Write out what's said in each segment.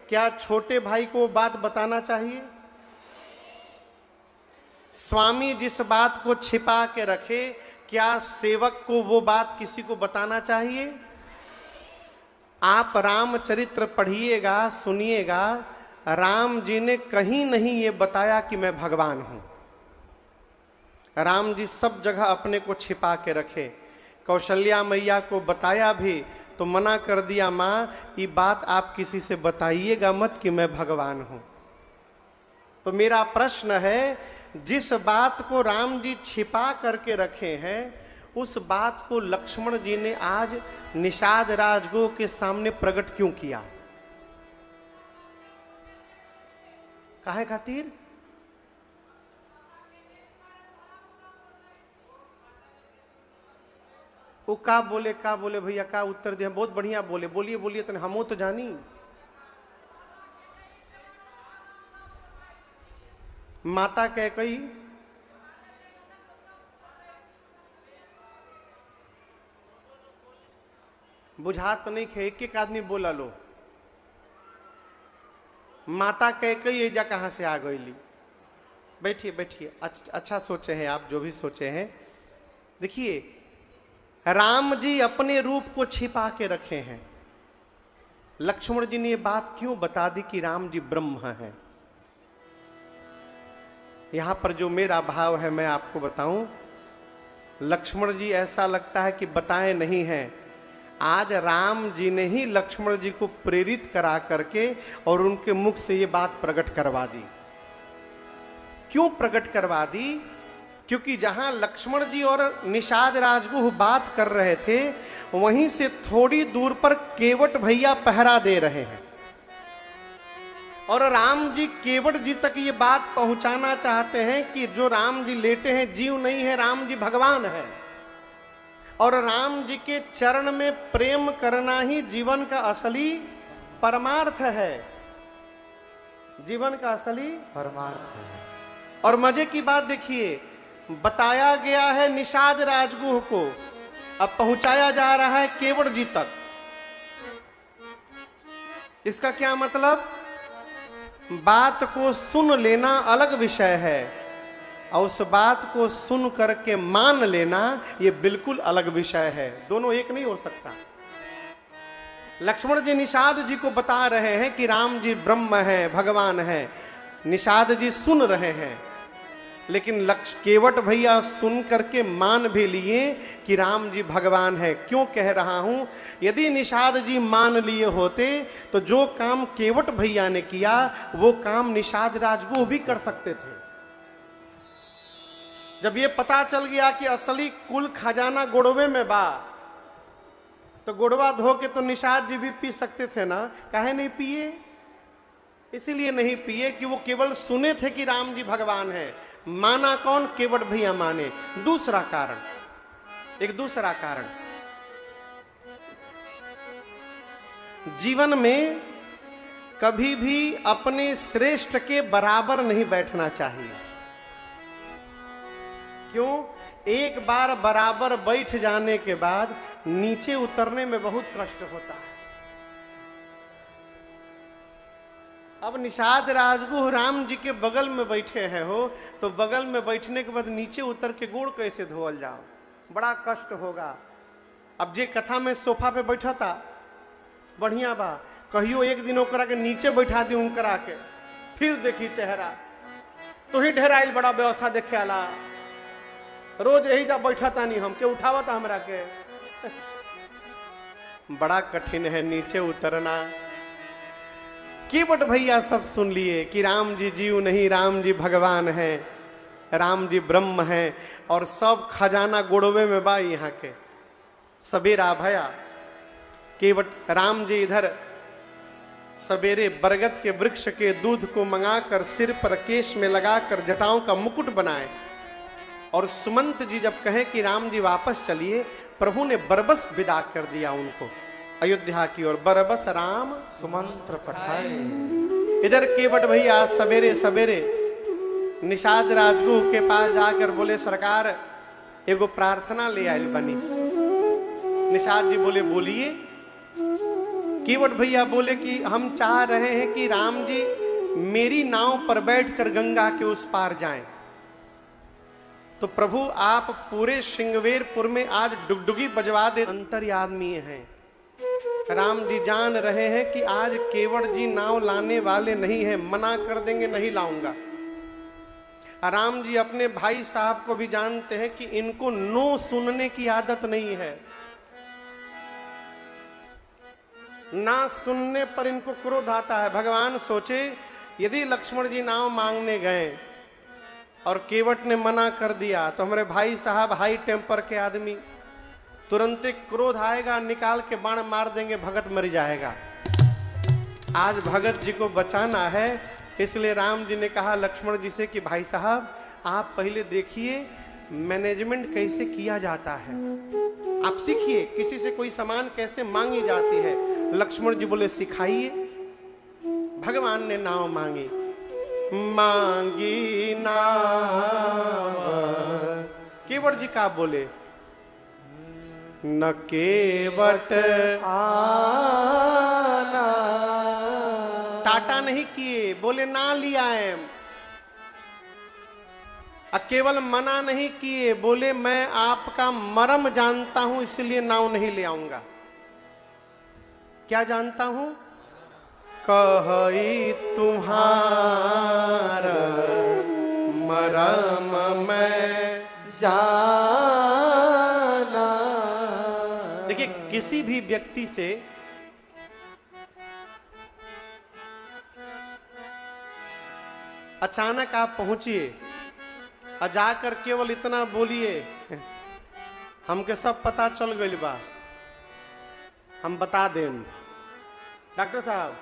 क्या छोटे भाई को बात बताना चाहिए? स्वामी जिस बात को छिपा के रखे, क्या सेवक को वो बात किसी को बताना चाहिए? आप रामचरित्र पढ़िएगा, सुनिएगा, राम जी ने कहीं नहीं ये बताया कि मैं भगवान हूं। राम जी सब जगह अपने को छिपा के रखे। कौशल्या मैया को बताया भी तो मना कर दिया, माँ ये बात आप किसी से बताइएगा मत कि मैं भगवान हूं। तो मेरा प्रश्न है, जिस बात को राम जी छिपा करके रखे हैं, उस बात को लक्ष्मण जी ने आज निषाद राजगुह के सामने प्रकट क्यों किया? काहे खातिर? वो का बोले भैया, का उत्तर दे? बहुत बढ़िया बोले, बोलिए बोलिए, तने हमो तो जानी। माता कह कही बुझा तो नहीं खे, एक एक आदमी बोला लो। माता कह कही एजा कहां से आ गई? बैठिए बैठिए, अच्छा सोचे हैं आप, जो भी सोचे हैं। देखिए, राम जी अपने रूप को छिपा के रखे हैं। लक्ष्मण जी ने ये बात क्यों बता दी कि राम जी ब्रह्म हैं? यहां पर जो मेरा भाव है मैं आपको बताऊं, लक्ष्मण जी ऐसा लगता है कि बताए नहीं हैं। आज राम जी ने ही लक्ष्मण जी को प्रेरित करा करके और उनके मुख से ये बात प्रकट करवा दी। क्यों प्रकट करवा दी? क्योंकि जहां लक्ष्मण जी और निषाद राजगुह बात कर रहे थे, वहीं से थोड़ी दूर पर केवट भैया पहरा दे रहे हैं और राम जी केवट जी तक ये बात पहुंचाना चाहते हैं कि जो राम जी लेटे हैं जीव नहीं है, राम जी भगवान है और राम जी के चरण में प्रेम करना ही जीवन का असली परमार्थ है। जीवन का असली परमार्थ है। और मजे की बात देखिए, बताया गया है निषाद राजगुह को, अब पहुंचाया जा रहा है केवट जी तक। इसका क्या मतलब? बात को सुन लेना अलग विषय है और उस बात को सुन करके मान लेना यह बिल्कुल अलग विषय है। दोनों एक नहीं हो सकता। लक्ष्मण जी निषाद जी को बता रहे हैं कि राम जी ब्रह्म हैं, भगवान हैं। निषाद जी सुन रहे हैं, लेकिन केवट भैया सुन करके मान भी लिए कि राम जी भगवान है। क्यों कह रहा हूं? यदि निषाद जी मान लिए होते तो जो काम केवट भैया ने किया वो काम निषाद राजगुह भी कर सकते थे। जब ये पता चल गया कि असली कुल खजाना गुड़वे में बा, तो गुड़वा धो के तो निषाद जी भी पी सकते थे ना, काहे नहीं पिए? इसीलिए नहीं पिए कि वो केवल सुने थे कि राम जी भगवान है। माना कौन? केवट भैया माने। दूसरा कारण, एक दूसरा कारण, जीवन में कभी भी अपने श्रेष्ठ के बराबर नहीं बैठना चाहिए। क्यों? एक बार बराबर बैठ जाने के बाद नीचे उतरने में बहुत कष्ट होता है। अब निषाद राजगुह राम जी के बगल में बैठे हैं हो, तो बगल में बैठने के बाद नीचे उतर के गोड़ कैसे धोल जाओ? बड़ा कष्ट होगा। अब जे कथा में सोफा पे बैठा था बढ़िया बा, कहियो एक दिन ओकरा के नीचे बैठा दी उनकरा के, फिर देखी चेहरा तो ही ढेराइल बड़ा व्यवस्था देखे आला। रोज यही जा बैठा था, नहीं हमके उठावा था हमरा के। बड़ा कठिन है नीचे उतरना। केवट भैया सब सुन लिए कि राम जी जीव नहीं, राम जी भगवान हैं, राम जी ब्रह्म हैं और सब खजाना गुड़वे में बा यहाँ के। सवेरा भया, केवट राम जी इधर सवेरे बरगद के वृक्ष के दूध को मंगाकर सिर पर केश में लगाकर जटाओं का मुकुट बनाए और सुमंत जी जब कहें कि राम जी वापस चलिए, प्रभु ने बरबस विदा कर दिया उनको अयोध्या की ओर। बरबस राम सुमंत्र पठाए। इधर केवट भैया सवेरे सवेरे निषाद राजगुह के पास जाकर बोले, सरकार एगो प्रार्थना ले आयल बनी। निषाद जी बोले, बोलिए केवट भैया बोले कि हम चाह रहे हैं कि राम जी मेरी नाव पर बैठकर गंगा के उस पार जाएं। तो प्रभु आप पूरे श्रृंगवेरपुर में आज डुगडुगी बजवा दे। अंतर्यामी हैं। राम जी जान रहे हैं कि आज केवट जी नाव लाने वाले नहीं हैं, मना कर देंगे नहीं लाऊंगा। राम जी अपने भाई साहब को भी जानते हैं कि इनको नो सुनने की आदत नहीं है, ना सुनने पर इनको क्रोध आता है। भगवान सोचे यदि लक्ष्मण जी नाव मांगने गए और केवट ने मना कर दिया तो हमारे भाई साहब हाई टेम्पर के आदमी, तुरंत क्रोध आएगा, निकाल के बाण मार देंगे, भगत मर जाएगा। आज भगत जी को बचाना है, इसलिए राम जी ने कहा लक्ष्मण जी से कि भाई साहब आप पहले देखिए मैनेजमेंट कैसे किया जाता है, आप सीखिए किसी से कोई सामान कैसे मांगी जाती है। लक्ष्मण जी बोले सिखाइए। भगवान ने नाव मांगी, मांगी नाव। केवट जी का बोले न केवट आना, टाटा नहीं किए, बोले ना लिया है। केवल मना नहीं किए, बोले मैं आपका मर्म जानता हूं इसलिए नाव नहीं ले आऊंगा। क्या जानता हूं? कही तुम्हारा मर्म मैं जाना। देखिए किसी भी व्यक्ति से अचानक आप पहुंचिए और जाकर केवल इतना बोलिए हमके सब पता चल गई बा, हम बता दें। डॉक्टर साहब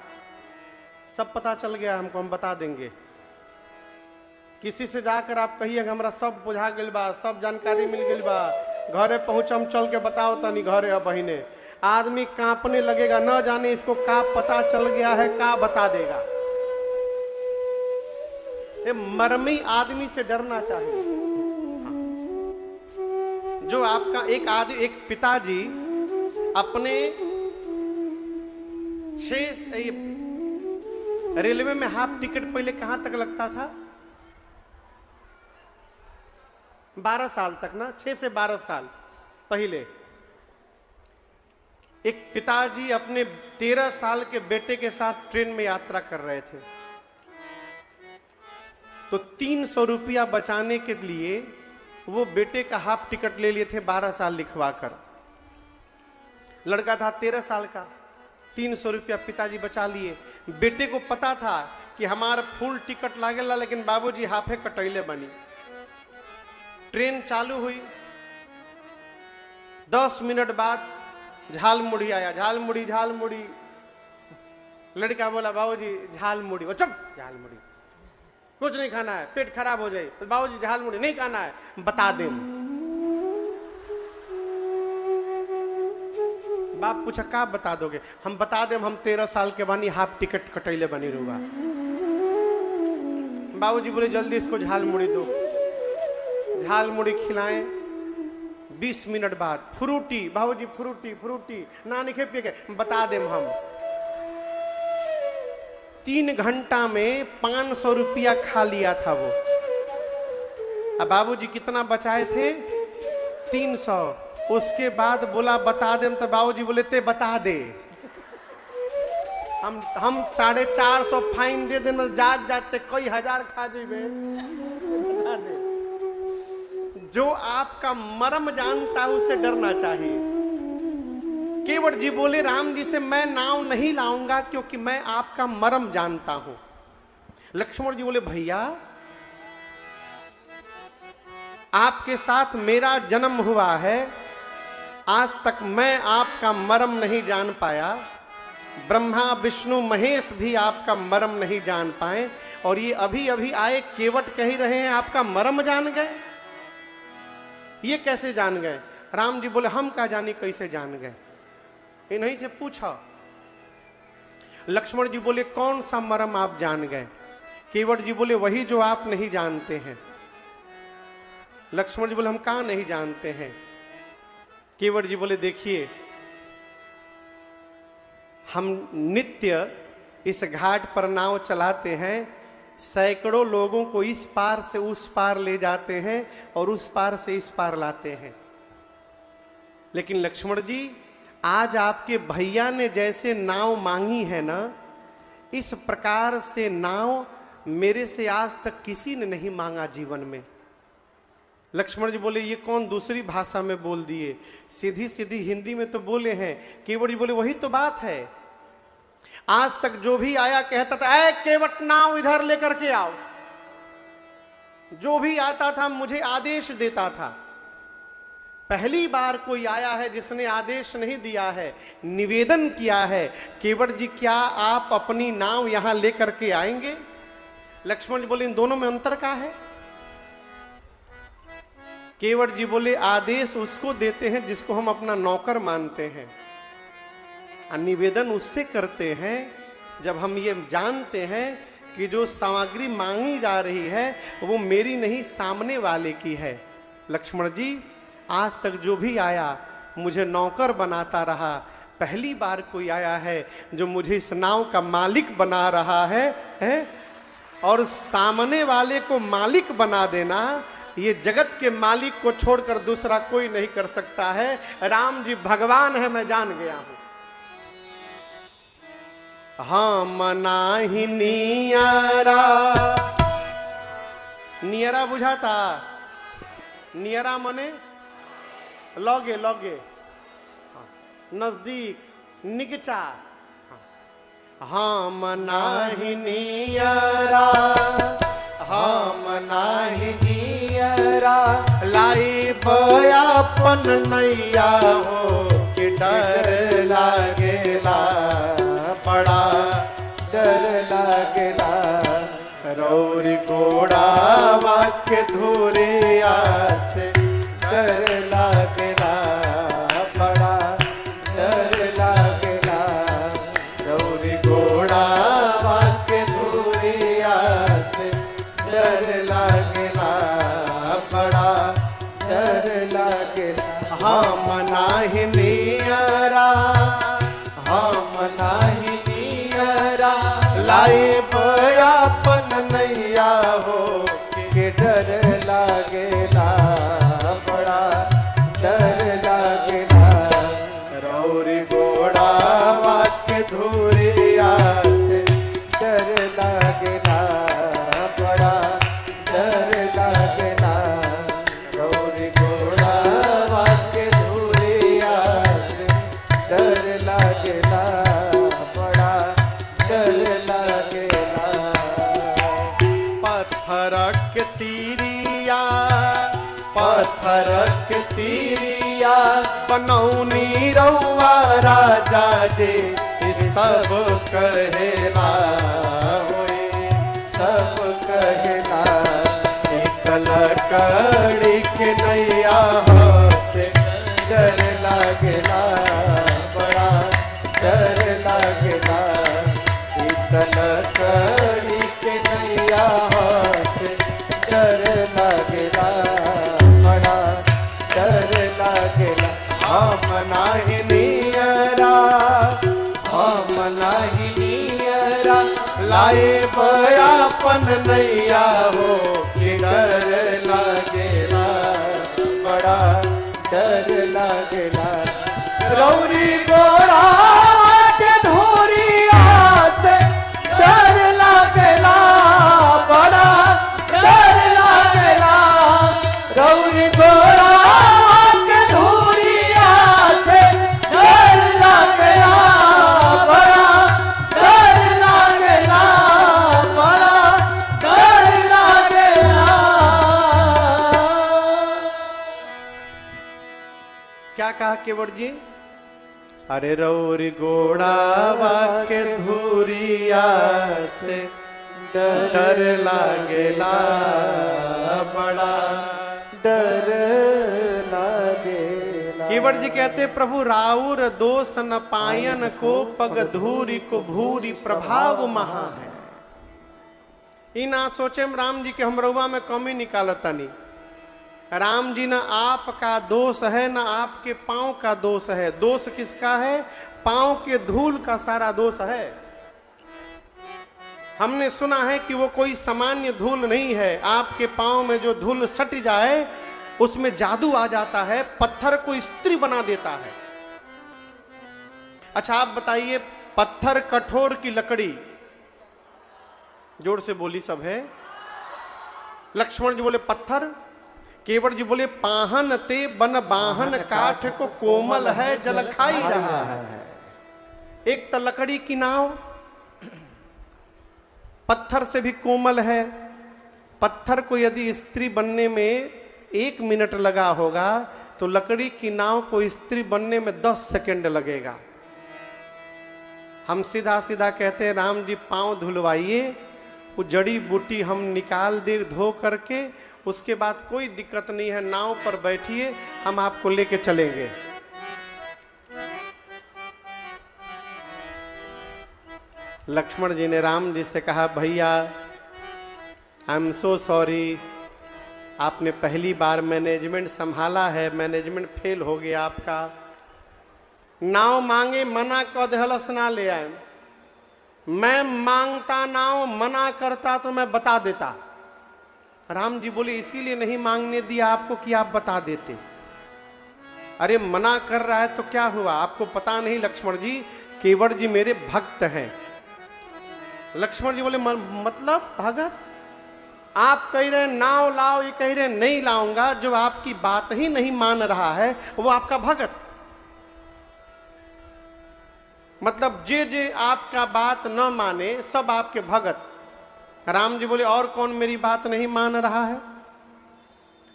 सब पता चल गया हमको, हम बता देंगे। किसी से जाकर आप कहिए हमरा सब बुझा गई बा, सब जानकारी मिल गई बा, घरे पहुंचम चल के बताओ तनी घरे अब बहिने। आदमी कांपने लगेगा, न जाने इसको का पता चल गया है, का बता देगा। ये मर्मी आदमी से डरना चाहिए। जो आपका एक पिताजी अपने रेलवे में हाफ टिकट पहले कहां तक लगता था? 12 साल तक ना, 6 से 12 साल पहले। एक पिताजी अपने 13 साल के बेटे के साथ ट्रेन में यात्रा कर रहे थे, तो 300 रुपया बचाने के लिए वो बेटे का हाफ टिकट ले लिए थे 12 साल लिखवा कर। लड़का था 13 साल का, 300 रुपया पिताजी बचा लिए। बेटे को पता था कि हमारा फुल टिकट लागेला, लेकिन बाबूजी हाफे कटैले बनी। ट्रेन चालू हुई, 10 मिनट बाद झालमुड़ी आया। झालमुड़ी झालमुड़ी। लड़का बोला बाबूजी झालमुड़ी। वो चुप, झालमुड़ी कुछ नहीं खाना है, पेट खराब हो जाए। तो बाबूजी झालमुड़ी नहीं खाना है, बता दे। बाप पूछा का बता दोगे? हम बता दें हम 13 साल के बानी हाफ टिकट कटैले बनी रुआ। बाबूजी बोले जल्दी इसको झालमुड़ी दो। झालमुड़ी खिलाएं। 20 मिनट बाद फ्रूटी, बाबूजी फ्रूटी फ्रूटी ना नहीं पिए के, बता दें हम। 3 घंटा में 500 रुपया खा लिया था वो। अब बाबूजी कितना बचाए थे? 300। उसके बाद बोला बता दे, तो बाबूजी बोले ते बता दे। हम 450 फाइन दे दें, जात जाते कई हजार खा जेबे, बता दे। जो आपका मर्म जानता है उससे डरना चाहिए। केवट जी बोले राम जी से मैं नाव नहीं लाऊंगा क्योंकि मैं आपका मर्म जानता हूं। लक्ष्मण जी बोले भैया आपके साथ मेरा जन्म हुआ है, आज तक मैं आपका मर्म नहीं जान पाया। ब्रह्मा विष्णु महेश भी आपका मर्म नहीं जान पाए, और ये अभी अभी आए केवट कह ही रहे हैं आपका मर्म जान गए। ये कैसे जान गए? राम जी बोले हम क्या जाने कैसे जान गए, इन्हीं से पूछा। लक्ष्मण जी बोले कौन सा मर्म आप जान गए? केवट जी बोले वही जो आप नहीं जानते हैं। लक्ष्मण जी बोले हम कहां नहीं जानते हैं? केवट जी बोले देखिए हम नित्य इस घाट पर नाव चलाते हैं, सैकड़ों लोगों को इस पार से उस पार ले जाते हैं और उस पार से इस पार लाते हैं। लेकिन लक्ष्मण जी, आज आपके भैया ने जैसे नाव मांगी है ना, इस प्रकार से नाव मेरे से आज तक किसी ने नहीं मांगा जीवन में। लक्ष्मण जी बोले, ये कौन दूसरी भाषा में बोल दिए, सीधी सीधी हिंदी में तो बोले हैं। केवट जी बोले, वही तो बात है, आज तक जो भी आया कहता था, ऐ केवट नाव इधर लेकर के आओ। जो भी आता था मुझे आदेश देता था। पहली बार कोई आया है जिसने आदेश नहीं दिया है, निवेदन किया है, केवट जी क्या आप अपनी नाव यहां लेकर के आएंगे? लक्ष्मण जी बोले, इन दोनों में अंतर क्या है? केवट जी बोले, आदेश उसको देते हैं जिसको हम अपना नौकर मानते हैं, निवेदन उससे करते हैं जब हम ये जानते हैं कि जो सामग्री मांगी जा रही है वो मेरी नहीं, सामने वाले की है। लक्ष्मण जी, आज तक जो भी आया मुझे नौकर बनाता रहा, पहली बार कोई आया है जो मुझे इस नाव का मालिक बना रहा है? और सामने वाले को मालिक बना देना, ये जगत के मालिक को छोड़कर दूसरा कोई नहीं कर सकता है। राम जी भगवान है, मैं जान गया हूं। हम नाही नियरा, नियरा बुझाता, नियरा मने लगे लगे, नजदीक, निकचा। हम नाही नियरा, हम नाही नियरा, लाई बयापन नैया हो कि डर लागेला, बड़ा डर लागेला। रौरी घोड़ा वाक्य धूरिया से डर लागेला, बड़ा डर लागेला। रौरी घोड़ा वाक्य धूरिया से डर लागेला, बड़ा डर लागेला। हम नाही नियरा, हम नाही नियरा, लाए बयापन नैया हो कि डर लागेला, बड़ा डर लागेला। रौरी घोड़ा वाक्य धूरिया से डर लागेला, बड़ा डर लागेला। रौरी घोड़ा वाक्य धूरिया से डर लागेला, बड़ा डर लागेला। पत्थरक तीरिया, पत्थरक तीरिया, बनौनी रउआ राजा जे, सब कहेला होए, सब कहेला। एक लकड़ी के नैया से डर लागेला, बड़ा डर लागेला। एक लकड़ी के नैया से डर लागेला, बड़ा डर लागेला। हम नाही नियरा, हम नाही नियरा, लाए बयापन नैया हो कि डर लागेला, बड़ा डर लागेला। रौरी गोरा के धूरिया से डर लागेला, बड़ा डर लागेला। रौरी गोरा के धूरिया से डर लागेला, बड़ा डर लागेला, बड़ा डर लागेला। क्या कहा केवट जी? अरे रौरी घोड़ावा के धूरिया से डर लागेला, बड़ा डर लागेला। केवट जी कहते, प्रभु राउर दोष न पायन को, पग धूरी को भूरी प्रभाव महा है। ई ना सोचे राम जी के हम रउआ में कमी निकालता नहीं। राम जी ना आपका दोष है ना आपके पांव का दोष है। दोष किसका है? पांव के धूल का सारा दोष है। हमने सुना है कि वो कोई सामान्य धूल नहीं है, आपके पांव में जो धूल सट जाए उसमें जादू आ जाता है, पत्थर को स्त्री बना देता है। अच्छा आप बताइए, पत्थर कठोर की लकड़ी, जोर से बोली सब है। लक्ष्मण जी बोले पत्थर, केवट जी बोले पाहन ते बन बाहन काठ को कोमल है जल खाई रहा है। एक तो लकड़ी की नाव पत्थर से भी कोमल है, पत्थर को यदि स्त्री बनने में 1 मिनट लगा होगा तो लकड़ी की नाव को स्त्री बनने में 10 सेकंड लगेगा। हम सीधा सीधा कहते हैं राम जी पांव धुलवाइए, वो जड़ी बूटी हम निकाल दे धो करके, उसके बाद कोई दिक्कत नहीं है, नाव पर बैठिए, हम आपको लेके चलेंगे। लक्ष्मण जी ने राम जी से कहा भैया आई एम सो सॉरी, आपने पहली बार मैनेजमेंट संभाला है, मैनेजमेंट फेल हो गया आपका। नाव मांगे मना कर दहलस ना ले आए, मैं मांगता नाव, मना करता तो मैं बता देता। राम जी बोले इसीलिए नहीं मांगने दिया आपको कि आप बता देते। अरे मना कर रहा है तो क्या हुआ, आपको पता नहीं लक्ष्मण जी, केवट जी मेरे भक्त हैं। लक्ष्मण जी बोले मतलब भगत, आप कह रहे नाव लाओ, ये कह रहे नहीं लाऊंगा, जो आपकी बात ही नहीं मान रहा है वो आपका भगत। मतलब जे जे आपका बात न माने सब आपके भगत। राम जी बोले और कौन मेरी बात नहीं मान रहा है?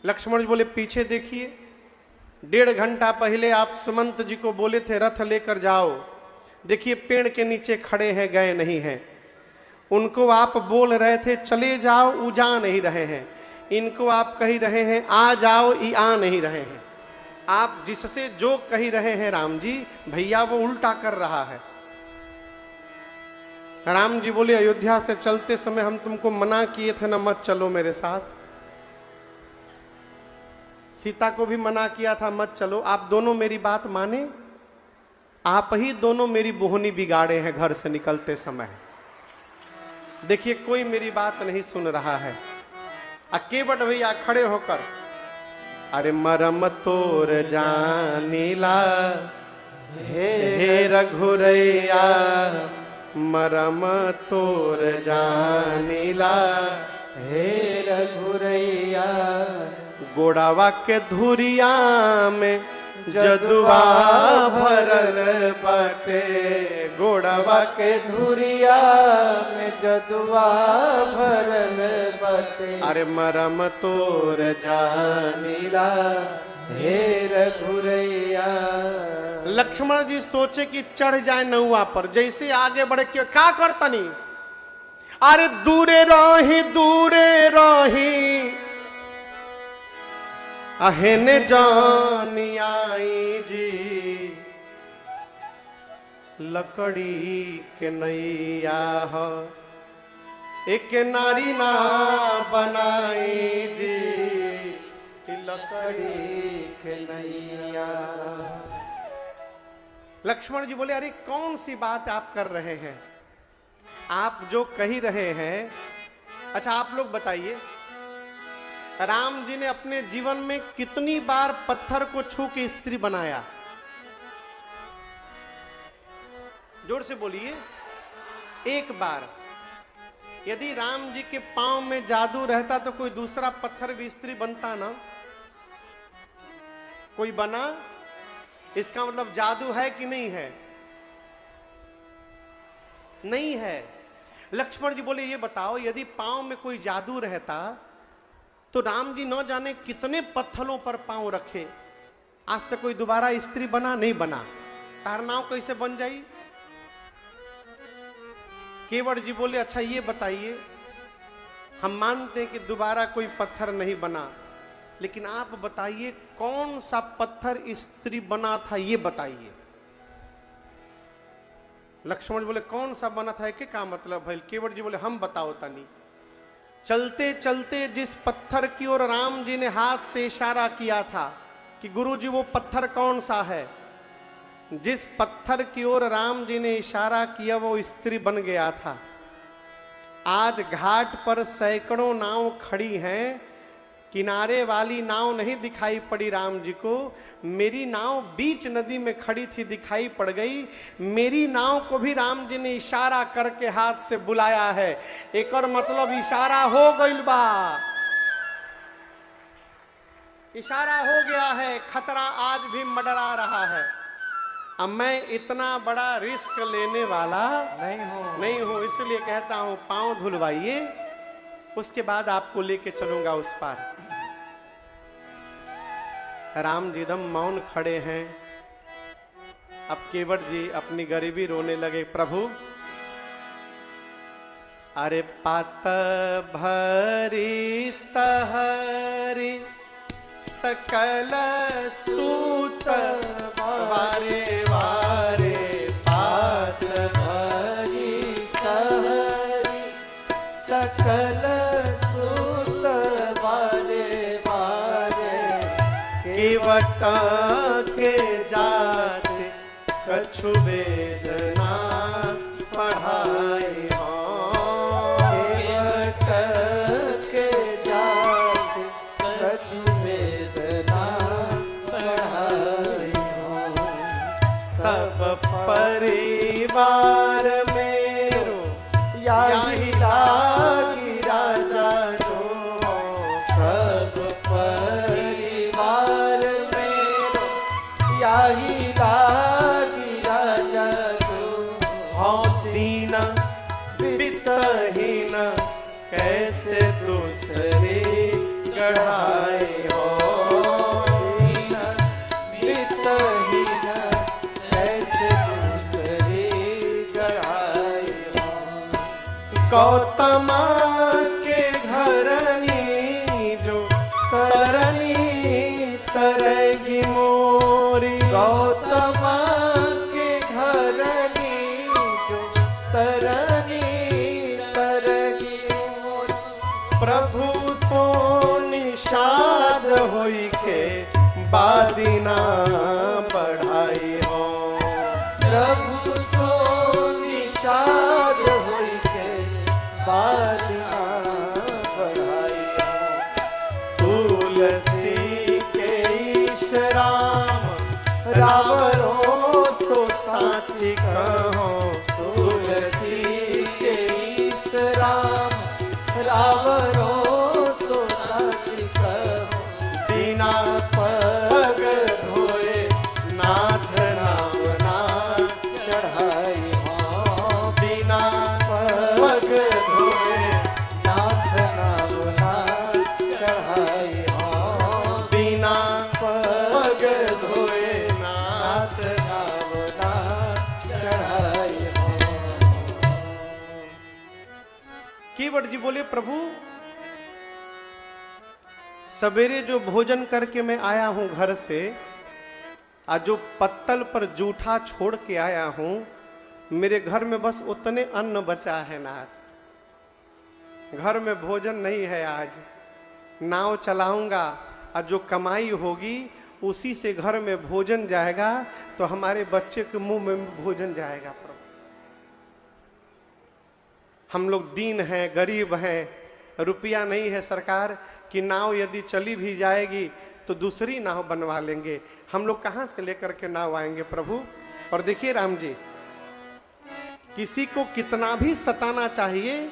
लक्ष्मण जी बोले पीछे देखिए, 1.5 घंटा पहले आप सुमंत जी को बोले थे रथ लेकर जाओ, देखिए पेड़ के नीचे खड़े हैं, गए नहीं हैं। उनको आप बोल रहे थे चले जाओ, वो जा नहीं रहे हैं। इनको आप कह रहे हैं आ जाओ, ये आ नहीं रहे हैं। आप जिससे जो कह रहे हैं राम जी, भैया वो उल्टा कर रहा है। राम जी बोले अयोध्या से चलते समय हम तुमको मना किए थे ना मत चलो मेरे साथ, सीता को भी मना किया था मत चलो, आप दोनों मेरी बात माने? आप ही दोनों मेरी बोहनी बिगाड़े हैं घर से निकलते समय। देखिए कोई मेरी बात नहीं सुन रहा है। केवट भैया खड़े होकर अरे मरम तोर जानीला हे रघुरैया, मरम तोर जानीला हे रघुरैया, गोड़ावा के धुरिया में जदुआ भरल बाटे, गोड़ावा के धुरिया में जदुआ भरल बाटे, अरे मरम तोर जानीला हे रघुरैया। लक्ष्मण जी सोचे कि चढ़ जाए नौआ पर, जैसे आगे बढ़े क्या करतनी, अरे दूरे रही अहेने जानी आई जी, लकड़ी के नैया हो एक नारी ना बनाई जी, लकड़ी के नैया। लक्ष्मण जी बोले अरे कौन सी बात आप कर रहे हैं, आप जो कही रहे हैं। अच्छा आप लोग बताइए, राम जी ने अपने जीवन में कितनी बार पत्थर को छू के स्त्री बनाया? जोर से बोलिए। 1 बार। यदि राम जी के पांव में जादू रहता तो कोई दूसरा पत्थर भी स्त्री बनता ना? कोई बना? इसका मतलब जादू है कि नहीं है? नहीं है। लक्ष्मण जी बोले ये बताओ, यदि पांव में कोई जादू रहता तो राम जी न जाने कितने पत्थरों पर पांव रखे, आज तक कोई दोबारा स्त्री बना नहीं बना। तार नाव कैसे बन जाई? केवट जी बोले अच्छा ये बताइए, हम मानते हैं कि दोबारा कोई पत्थर नहीं बना, लेकिन आप बताइए कौन सा पत्थर स्त्री बना था, ये बताइए। लक्ष्मण बोले कौन सा बना था, क्या मतलब है? केवट जी बोले हम बताओ तनी। चलते चलते जिस पत्थर की ओर राम जी ने हाथ से इशारा किया था कि गुरु जी वो पत्थर कौन सा है, जिस पत्थर की ओर राम जी ने इशारा किया वो स्त्री बन गया था। आज घाट पर सैकड़ों नाव खड़ी हैं, किनारे वाली नाव नहीं दिखाई पड़ी राम जी को। मेरी नाव बीच नदी में खड़ी थी, दिखाई पड़ गई। मेरी नाव को भी राम जी ने इशारा करके हाथ से बुलाया है। एक और मतलब इशारा हो गइल बा, इशारा हो गया है, खतरा आज भी मंडरा रहा है। अब मैं इतना बड़ा रिस्क लेने वाला नहीं हूं, इसलिए कहता हूं पांव धुलवाइए, उसके बाद आपको लेके चलूंगा उस पार। राम जी दम मौन खड़े हैं। अब केवट जी अपनी गरीबी रोने लगे, प्रभु अरे पात भरी सहरी सकल सूत वारे वारे, पात भरी सहरी सकल सूत वारे वारे, केवट के जाते कछु वेदना पढ़ाई हो, केवट के जाते कछु वेदना पढ़ाई हो। सब परिवार मेरो याही लागी राजा जो, सब परिवार मेरो याही लागी राजा जो। हाँ दीना बितहीन कैसे दूसरे गढ़ाई हो, दीना बितहीन कैसे दूसरे गढ़ाई हो। गौतमा के घरनी जो तरनी तरगी मोरी, गौतमा के घरनी जो तरनी तरगी मोरी, प्रभु सो निषाद होई के बादिना बढ़ाई हो, प्रभु सो निषाद होई के बादिना बढ़ाई हो। तुलसी के ईश राम रावरो सो साची कहो, तुलसी के ईश राम रावरो सो साची कहो। बिना पग धोए नाथ नाम ना चढ़ाई हो, बिना पग धोए नाथ नाम ना चढ़ाई हो, बिना पग धोए नाथ नाम ना चढ़ाई हो। केवट जी बोले, प्रभु सवेरे जो भोजन करके मैं आया हूं घर से, आज जो पत्तल पर जूठा छोड़ के आया हूं, मेरे घर में बस उतने अन्न बचा है नाथ। घर में भोजन नहीं है आज। नाव चलाऊंगा और जो कमाई होगी उसी से घर में भोजन जाएगा, तो हमारे बच्चे के मुंह में भोजन जाएगा। प्रभु हम लोग दीन हैं, गरीब हैं, रुपया नहीं है सरकार कि नाव यदि चली भी जाएगी तो दूसरी नाव बनवा लेंगे। हम लोग कहाँ से लेकर के नाव आएंगे प्रभु। और देखिए राम जी, किसी को कितना भी सताना चाहिए,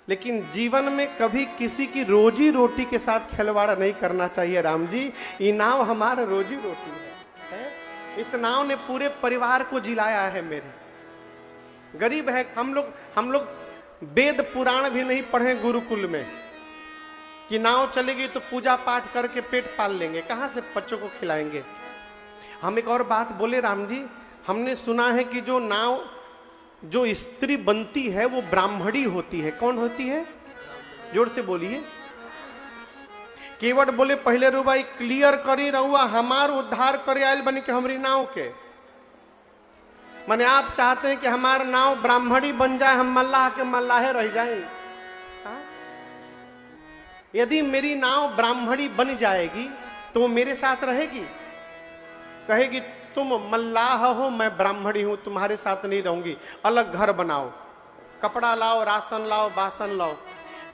लेकिन जीवन में कभी किसी की रोजी रोटी के साथ खिलवाड़ नहीं करना चाहिए। राम जी, ये नाव हमारा रोजी रोटी है। इस नाव ने पूरे परिवार को जिलाया है। मेरे गरीब है हम लोग वेद पुराण भी नहीं पढ़े गुरुकुल में कि नाव चलेगी तो पूजा पाठ करके पेट पाल लेंगे, कहाँ से बच्चों को खिलाएंगे। हम एक और बात बोले राम जी, हमने सुना है कि जो नाव जो स्त्री बनती है वो ब्राह्मणी होती है। कौन होती है? जोर से बोलिए। केवट बोले, पहले रुबाई क्लियर करी रहुआ, हमार उद्धार करे आयल बनी के हमारी नाव के। माने आप चाहते हैं कि हमारा नाव ब्राह्मणी बन जाए, हम मल्लाह के मल्लाहे रह जाएं। यदि मेरी नाव ब्राह्मणी बन जाएगी तो वो मेरे साथ रहेगी, कहेगी तुम मल्लाह हो, मैं ब्राह्मणी हूं, तुम्हारे साथ नहीं रहूंगी, अलग घर बनाओ, कपड़ा लाओ, राशन लाओ, बासन लाओ।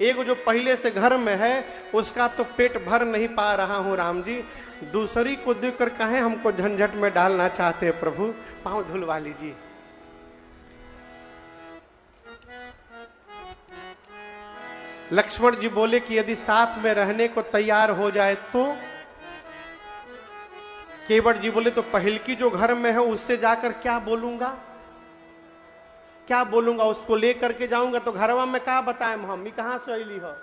एक जो पहले से घर में है उसका तो पेट भर नहीं पा रहा हूं राम जी, दूसरी को देखकर कहें हमको झंझट में डालना चाहते हैं प्रभु, पांव धुलवा लीजिए। लक्ष्मण जी बोले कि यदि साथ में रहने को तैयार हो जाए तो। केवट जी बोले तो पहल की जो घर में है उससे जाकर क्या बोलूंगा, क्या बोलूंगा, उसको लेकर के जाऊंगा तो घरवा में क्या बताए, मम्मी कहां से अली हो।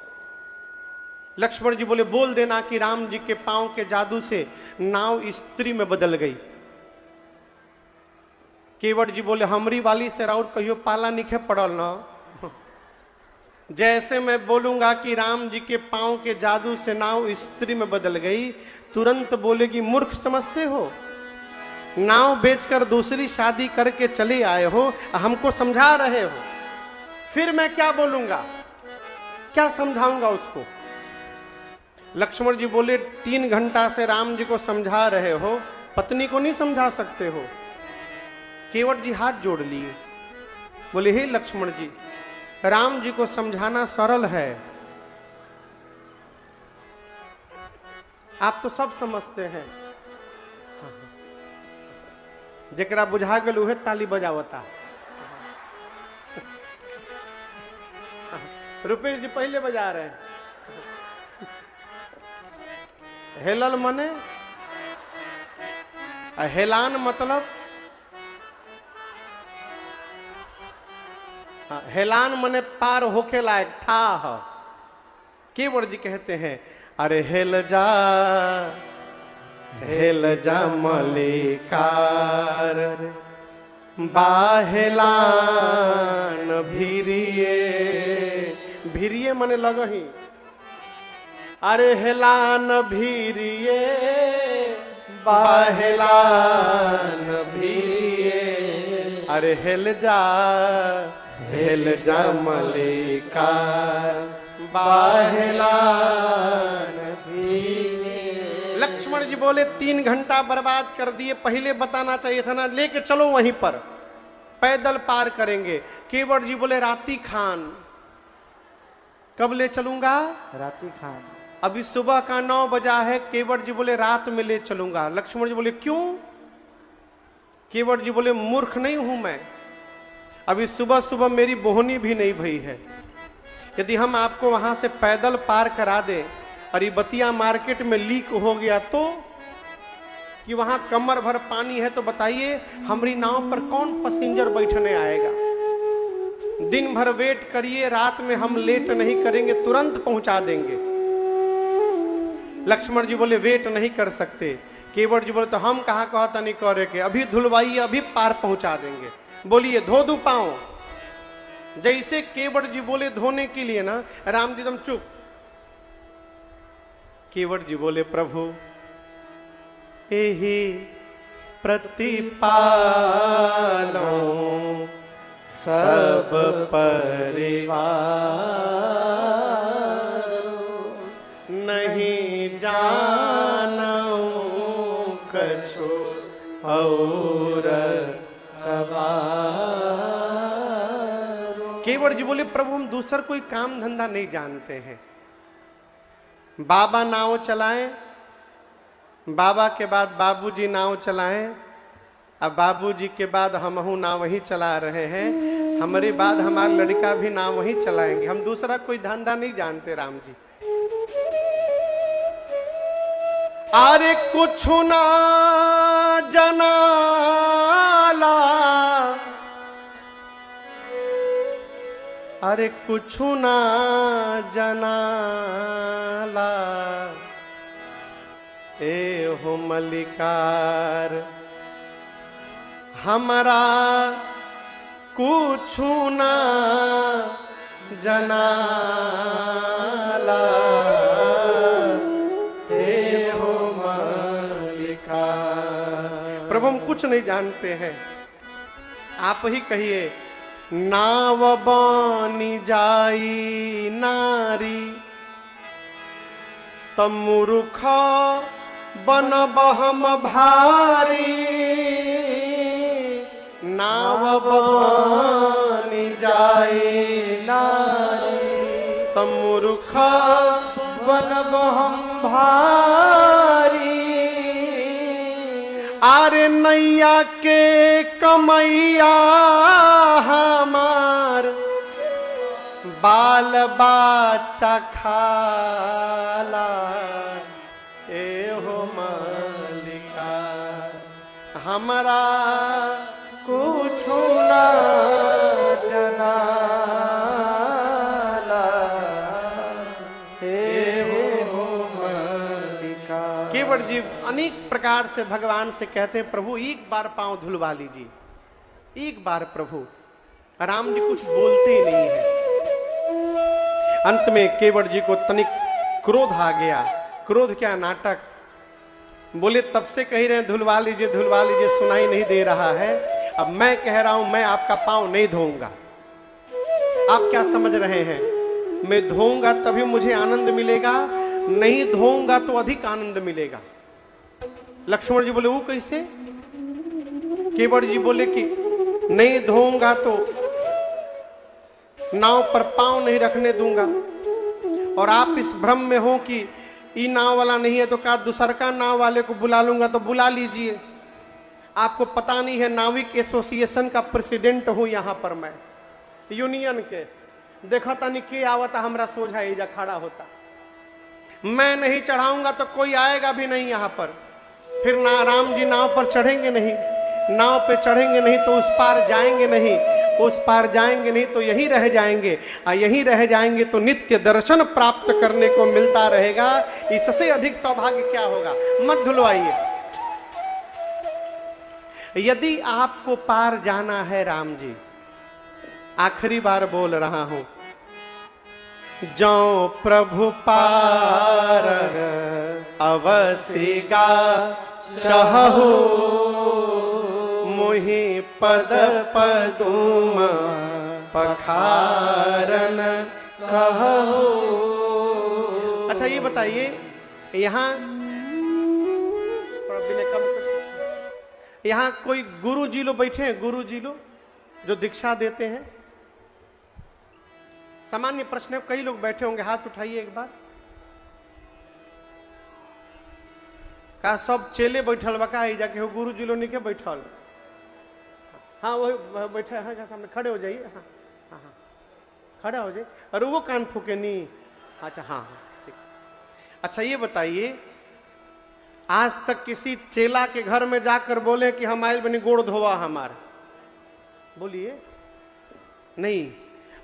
लक्ष्मण जी बोले बोल देना कि राम जी के पांव के जादू से नाव स्त्री में बदल गई। केवट जी बोले हमरी वाली से राउर कहियो पाला निखे पड़ल ना। जैसे मैं बोलूंगा कि राम जी के पांव के जादू से नाव स्त्री में बदल गई, तुरंत बोलेगी मूर्ख समझते हो, नाव बेचकर दूसरी शादी करके चले आए हो, हमको समझा रहे हो। फिर मैं क्या बोलूंगा, क्या समझाऊंगा उसको। लक्ष्मण जी बोले 3 घंटा से राम जी को समझा रहे हो, पत्नी को नहीं समझा सकते हो। केवट जी हाथ जोड़ लिए, बोले हे लक्ष्मण जी, राम जी को समझाना सरल है, आप तो सब समझते हैं। जेकरा बुझा गल उहे ताली बजावता। रुपेश जी पहले बजा रहे हैं। हेलल मने हेलान मतलब, हेलान मने पार होके लायक था। केवट जी कहते हैं अरे हेल जा मलिकार, बाहेलान भिरिये, भिरिये मने लगही, अरे हेलान भिरिये, बाहेलान भिरिये, अरे हेल जा मलिकार, बाहेलान भिरिये। लक्ष्मण जी बोले 3 घंटा बर्बाद कर दिए, पहले बताना चाहिए था ना, लेके चलो वहीं पर, पैदल पार करेंगे। केवट जी बोले राती खान, कब ले चलूंगा, राती खान, अभी सुबह का 9 बजा है। केवट जी बोले रात में ले चलूंगा। लक्ष्मण जी बोले क्यों। केवट जी बोले मूर्ख नहीं हूं मैं, अभी सुबह सुबह मेरी बोहनी भी नहीं भई है, यदि हम आपको वहां से पैदल पार करा दें और ये बतिया मार्केट में लीक हो गया तो, कि वहां कमर भर पानी है, तो बताइए हमारी नाव पर कौन पैसेंजर बैठने आएगा। दिन भर वेट करिए, रात में हम लेट नहीं करेंगे, तुरंत पहुंचा देंगे। लक्ष्मण जी बोले वेट नहीं कर सकते। केवट जी बोले तो हम कहाँ कहता नहीं करे के, अभी धुलवाइए, अभी पार पहुंचा देंगे। बोलिए धो दू पांव। जैसे केवट जी बोले धोने के लिए ना, राम जी दम चुप। केवट जी बोले प्रभु एही प्रतिपालो सब परिवार, नहीं जानो कछु और कबार। केवट जी बोले प्रभु हम दूसर कोई काम धंधा नहीं जानते हैं। बाबा नाव चलाएं, बाबा के बाद बाबूजी नाव चलाएं, अब बाबूजी के बाद हमहू नाव ही चला रहे हैं, हमारे बाद हमारा लड़का भी नाव ही चलाएंगे, हम दूसरा कोई धंधा नहीं जानते राम जी। अरे कुछ ना जनाला, अरे कुछ ना जनाला, ए हो मलिकार हमारा कुछ ना जनाला, ए हो मलिकार। प्रभु हम कुछ नहीं जानते हैं, आप ही कहिए। नाव बानी जाई नारी, तमुरुख बनब हम भारी नाव बनी जाए नारी, तमुरुख बनब हम भारी। आरे नैया के कमैया हमार बाल बच्चा खाला, ए हो मालिका हमरा कुछ ना जनाला, हे हो मालिका। केवट जी अनेक प्रकार से भगवान से कहते हैं, प्रभु एक बार पांव धुलवा लीजिए, एक बार प्रभु। राम जी कुछ बोलते ही नहीं है। अंत में केवट जी को तनिक क्रोध आ गया। क्रोध क्या, नाटक। बोले तब से कह रहे हैं धुलवा लीजिए धुलवा लीजिए, सुनाई नहीं दे रहा है। अब मैं कह रहा हूं मैं आपका पांव नहीं धोऊंगा। आप क्या समझ रहे हैं, मैं धोऊंगा तभी मुझे आनंद मिलेगा, नहीं धोऊंगा तो अधिक आनंद मिलेगा। लक्ष्मण जी बोले वो कैसे? केवट जी बोले कि नहीं धोऊंगा तो नाव पर पांव नहीं रखने दूंगा, और आप इस भ्रम में हो कि ये नाव वाला नहीं है तो क्या दूसरका नाव वाले को बुला लूंगा, तो बुला लीजिए। आपको पता नहीं है नाविक एसोसिएशन का प्रेसिडेंट हूं यहां पर मैं, यूनियन के। देखा था नहीं के आवता हमरा सोझा एजा खड़ा होता। मैं नहीं चढ़ाऊंगा तो कोई आएगा भी नहीं यहां पर। फिर ना राम जी नाव पर चढ़ेंगे नहीं, नाव पे चढ़ेंगे नहीं तो उस पार जाएंगे नहीं, उस पार जाएंगे नहीं तो यहीं रह जाएंगे, और यहीं रह जाएंगे तो नित्य दर्शन प्राप्त करने को मिलता रहेगा। इससे अधिक सौभाग्य क्या होगा? मत धुलवाइए। यदि आपको पार जाना है राम जी, आखिरी बार बोल रहा हूं, जाओ प्रभु पार अवसिगा चाहो, मोहि पद पदुम पखारन कहो। अच्छा ये बताइए, यहाँ यहाँ कोई गुरु जी लोग बैठे हैं, गुरु जी लोग जो दीक्षा देते हैं? सामान्य प्रश्न है, कई लोग बैठे होंगे, हाथ उठाइए एक बार। का सब चेले बैठल बा का जाके हो, गुरु जी लोग नहीं के बैठल? हाँ वही बैठे हैं सामने, खड़े हो जाइए। हाँ हाँ हाँ खड़ा हो जाइए। अरे वो कान फूके नहीं। अच्छा हाँ हाँ ठीक। अच्छा ये बताइए, आज तक किसी चेला के घर में जाकर बोले कि हम आयल बनी गोड़ धोवा हमार? बोलिए नहीं।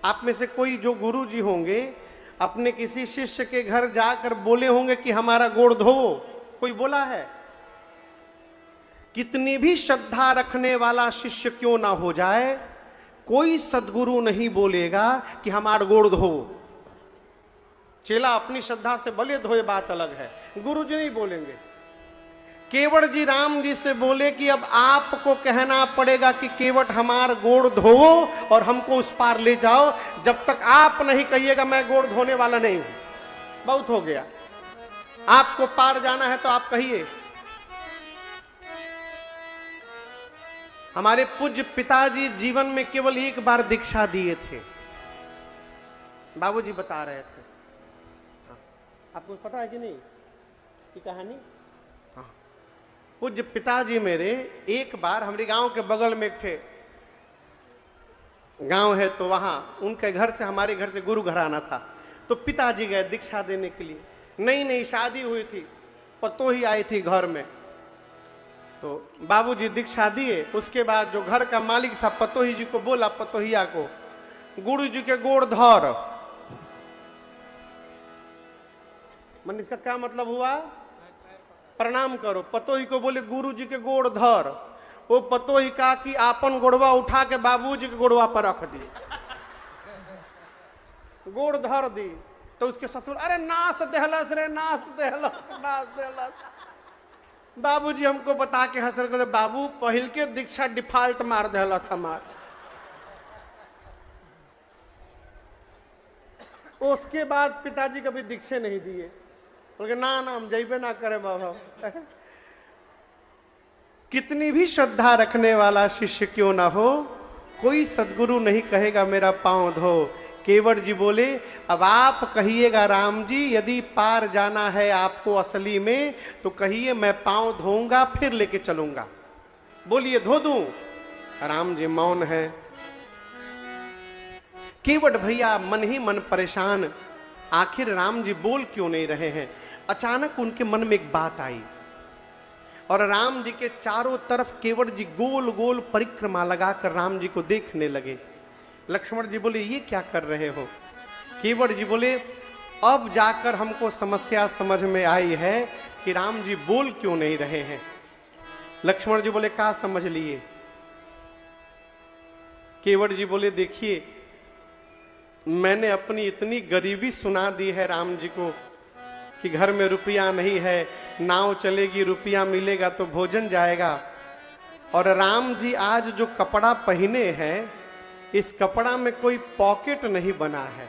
आप में से कोई जो गुरु जी होंगे अपने किसी शिष्य के घर जाकर बोले होंगे कि हमारा गोड़ धोवो? कोई बोला है? कितनी भी श्रद्धा रखने वाला शिष्य क्यों ना हो जाए, कोई सद्गुरु नहीं बोलेगा कि हमारा गोड़ धोवो। चेला अपनी श्रद्धा से भले धोए, बात अलग है, गुरु जी नहीं बोलेंगे। केवट जी राम जी से बोले कि अब आपको कहना पड़ेगा कि केवट हमार गोड़ धोवो और हमको उस पार ले जाओ। जब तक आप नहीं कहिएगा मैं गोड़ धोने वाला नहीं हूं। बहुत हो गया। आपको पार जाना है तो आप कहिए। हमारे पूज्य पिताजी जीवन में केवल एक बार दीक्षा दिए थे, बाबूजी बता रहे थे। आपको पता है कि नहीं ये कहानी? हाँ। पूज्य पिताजी मेरे एक बार हमारे गांव के बगल में एक थे गांव है, तो वहां उनके घर से हमारे घर से गुरु घर आना था, तो पिताजी गए दीक्षा देने के लिए। नई नई शादी हुई थी, पतोही आई थी घर में, तो बाबूजी दीक्षा दिए। उसके बाद जो घर का मालिक था पतोही जी को बोला, पतोहिया को, गुरु जी के गोड़ धर। मन इसका क्या मतलब हुआ? प्रणाम करो। पतोही को बोले गुरु जी के गोड़ धर। वो पतोही का कि आपन गोड़वा उठा के बाबूजी के गोड़वा पर रख दी, गोड़ धर दी। तो उसके ससुर अरे नास देहलस रे, नास देहलस, नास देहलस। बाबूजी हमको बता के हंस रहे, बाबू पहल के दीक्षा डिफॉल्ट मार देहलस हमार। उसके बाद पिताजी कभी दीक्षे नहीं दिए। बोले ना ना हम जइबे ना करे बाबा। कितनी भी श्रद्धा रखने वाला शिष्य क्यों ना हो, कोई सदगुरु नहीं कहेगा मेरा पांव धो। केवट जी बोले अब आप कहिएगा राम जी, यदि पार जाना है आपको असली में तो कहिए, मैं पांव धोऊंगा फिर लेके चलूंगा। बोलिए धो दूं। राम जी मौन है। केवट भैया मन ही मन परेशान, आखिर राम जी बोल क्यों नहीं रहे हैं। अचानक उनके मन में एक बात आई और राम जी के चारों तरफ केवट जी गोल गोल परिक्रमा लगाकर राम जी को देखने लगे। लक्ष्मण जी बोले ये क्या कर रहे हो। केवट जी बोले अब जाकर हमको समस्या समझ में आई है कि राम जी बोल क्यों नहीं रहे हैं। लक्ष्मण जी बोले क्या समझ लिए। केवट जी बोले देखिए मैंने अपनी इतनी गरीबी सुना दी है राम जी को कि घर में रुपया नहीं है, नाव चलेगी रुपया मिलेगा तो भोजन जाएगा। और राम जी आज जो कपड़ा पहने हैं इस कपड़ा में कोई पॉकेट नहीं बना है।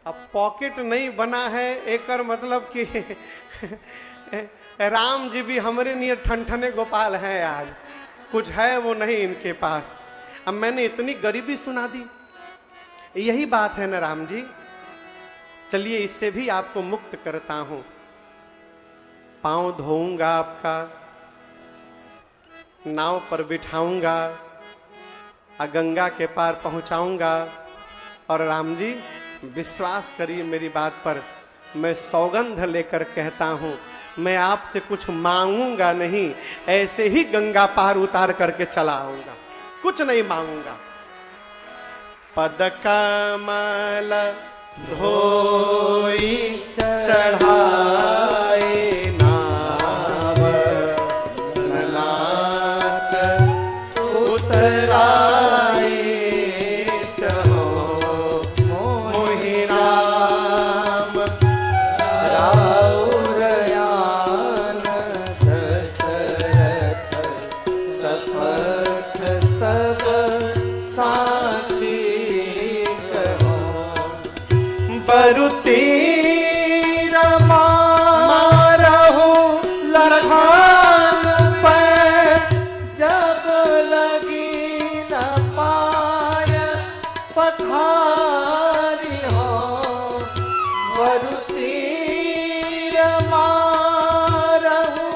अब पॉकेट नहीं बना है एक मतलब कि राम जी भी हमारे लिए ठनठने गोपाल हैं, आज कुछ है वो नहीं इनके पास। अब मैंने इतनी गरीबी सुना दी, यही बात है ना राम जी। चलिए इससे भी आपको मुक्त करता हूं। पांव धोऊंगा आपका, नाव पर बिठाऊंगा, गंगा के पार पहुंचाऊंगा। और राम जी विश्वास करिए मेरी बात पर, मैं सौगंध लेकर कहता हूं मैं आपसे कुछ मांगूंगा नहीं, ऐसे ही गंगा पार उतार करके चला आऊंगा, कुछ नहीं मांगूंगा। पद कमल धोई चढ़ाए नाव, नाथ उतराए चहो मोहि राम। राउरयान दशरथ सपथ सब साची कहो, बरुती मारहु लखान पे जब लगी न पाय पथारी हो। बरुतीर मारहु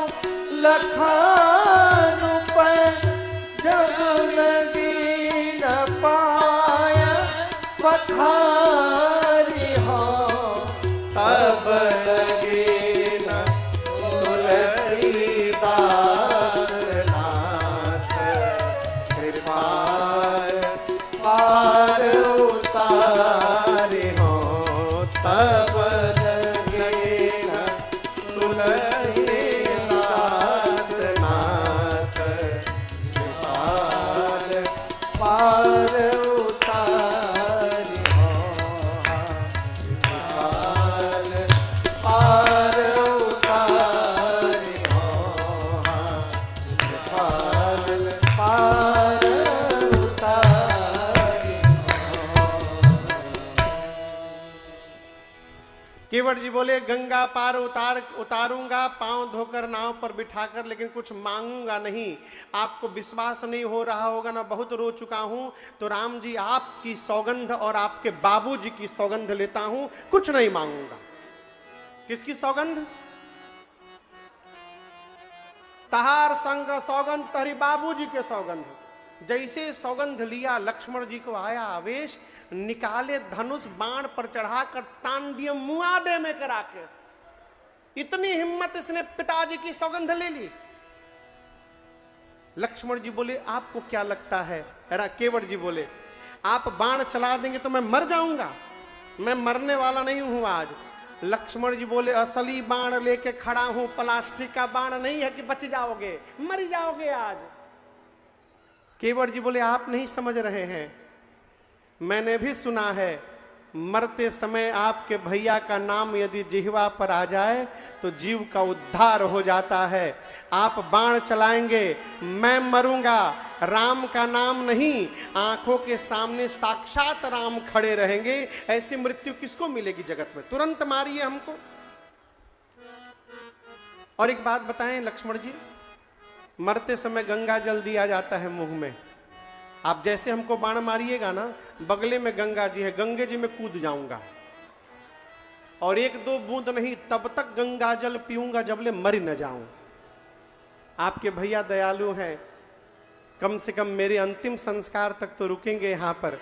लखान पे जब लगी न पाय पथारी हो। अब लगे न तुलसीदास नाथ, कृपाल पार उतारे हो। तब लगे न तुलसीदास नाथ, कृपाल पार उतारी हो। पार उतारी हो। पार उतारी केवट जी बोले गंगा पार उतारूंगा, पांव धोकर नाव पर बिठाकर, लेकिन कुछ मांगूंगा नहीं। आपको विश्वास नहीं हो रहा होगा ना, बहुत रो चुका हूं। तो राम जी आपकी सौगंध और आपके बाबूजी की सौगंध लेता हूं, कुछ नहीं मांगूंगा। किसकी सौगंध? तहार संग सौगंध तहरी बाबूजी के सौगंध। जैसे सौगंध लिया लक्ष्मण जी को आया आवेश, निकाले धनुष, बाण पर चढ़ाकर तान दिए मुआदे में करा के। इतनी हिम्मत इसने पिताजी की सौगंध ले ली। लक्ष्मण जी बोले आपको क्या लगता है? केवट जी बोले आप बाण चला देंगे तो मैं मर जाऊंगा, मैं मरने वाला नहीं हूं आज। लक्ष्मण जी बोले असली बाण लेके खड़ा हूं, प्लास्टिक का बाण नहीं है कि बच जाओगे, मर जाओगे आज। केवट जी बोले आप नहीं समझ रहे हैं, मैंने भी सुना है मरते समय आपके भैया का नाम यदि जिह्वा पर आ जाए तो जीव का उद्धार हो जाता है। आप बाण चलाएंगे, मैं मरूंगा, राम का नाम नहीं, आंखों के सामने साक्षात राम खड़े रहेंगे। ऐसी मृत्यु किसको मिलेगी जगत में? तुरंत मारिए हमको। और एक बात बताएं लक्ष्मण जी, मरते समय गंगा जल दिया जाता है मुंह में। आप जैसे हमको बाण मारिएगा ना, बगले में गंगा जी है, गंगे जी में कूद जाऊंगा और एक दो बूंद नहीं, तब तक गंगा जल पीऊंगा जबले मर न जाऊं। आपके भैया दयालु हैं, कम से कम मेरे अंतिम संस्कार तक तो रुकेंगे यहाँ पर।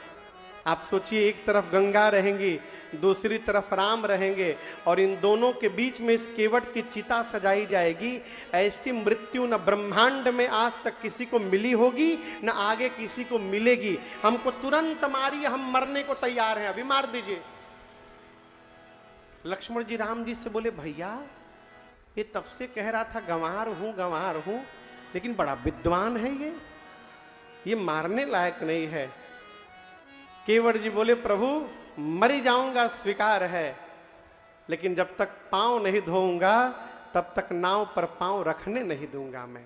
आप सोचिए, एक तरफ गंगा रहेंगी, दूसरी तरफ राम रहेंगे और इन दोनों के बीच में इस केवट की चिता सजाई जाएगी। ऐसी मृत्यु न ब्रह्मांड में आज तक किसी को मिली होगी, न आगे किसी को मिलेगी। हमको तुरंत मारिए, हम मरने को तैयार हैं, अभी मार दीजिए। लक्ष्मण जी राम जी से बोले, भैया ये तब से कह रहा था गंवार हूं, लेकिन बड़ा विद्वान है ये मारने लायक नहीं है। केवट जी बोले, प्रभु मर जाऊंगा स्वीकार है, लेकिन जब तक पांव नहीं धोऊंगा तब तक नाव पर पांव रखने नहीं दूंगा मैं।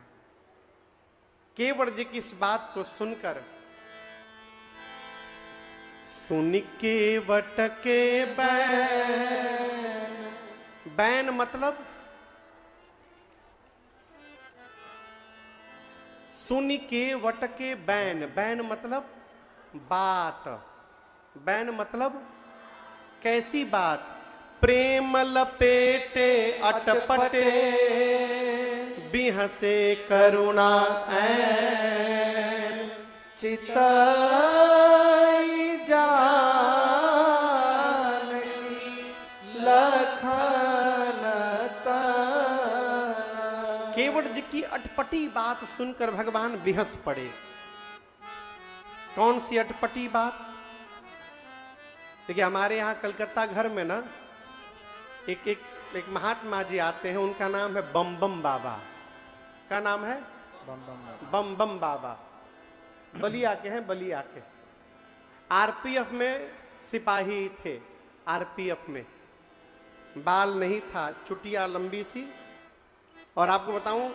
केवट जी की इस बात को सुनकर, सुन केवट के बैन मतलब सुन केवट के बैन मतलब बात, बैन मतलब कैसी बात? प्रेम लपेटे अटपटे बिहसे करुणा ऐन चिताई जानकी लखन ताना। केवट जी की अटपटी बात सुनकर भगवान बिहस पड़े। कौन सी अटपटी बात? देखिए, हमारे यहाँ कलकत्ता घर में ना एक महात्मा जी आते हैं, उनका नाम है बम बम बाबा। क्या नाम है? बम बम बाबा। बलिया के हैं, बलिया के। आरपीएफ में सिपाही थे। आरपीएफ में बाल नहीं था, चुटिया लंबी सी। और आपको बताऊं,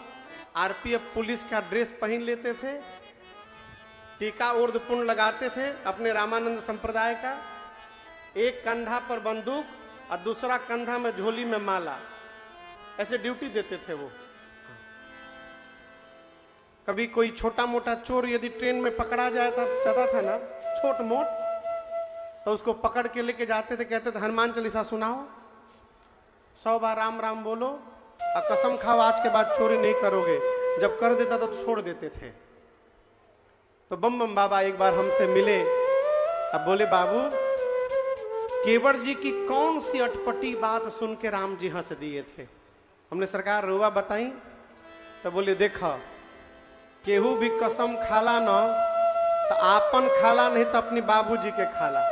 आरपीएफ पुलिस का ड्रेस पहन लेते थे, टीका ऊर्ध्वपुंड लगाते थे अपने रामानंद संप्रदाय का, एक कंधा पर बंदूक और दूसरा कंधा में झोली में माला, ऐसे ड्यूटी देते थे वो। कभी कोई छोटा मोटा चोर यदि ट्रेन में पकड़ा जाता था ना, छोट मोट, तो उसको पकड़ के लेके जाते थे, कहते थे हनुमान चालीसा सुनाओ, 100 बार राम राम बोलो और कसम खाओ आज के बाद चोरी नहीं करोगे। जब कर देता तो छोड़ देते थे। तो बम बम बाबा एक बार हमसे मिले। अब बोले, बाबू केवट जी की कौन सी अटपटी बात सुन के राम जी हंस दिए थे? हमने सरकार रुआ बताई। तो बोले, देखा केहू भी कसम खाला न तो आपन खाला, नहीं तो अपनी बाबूजी के खाला।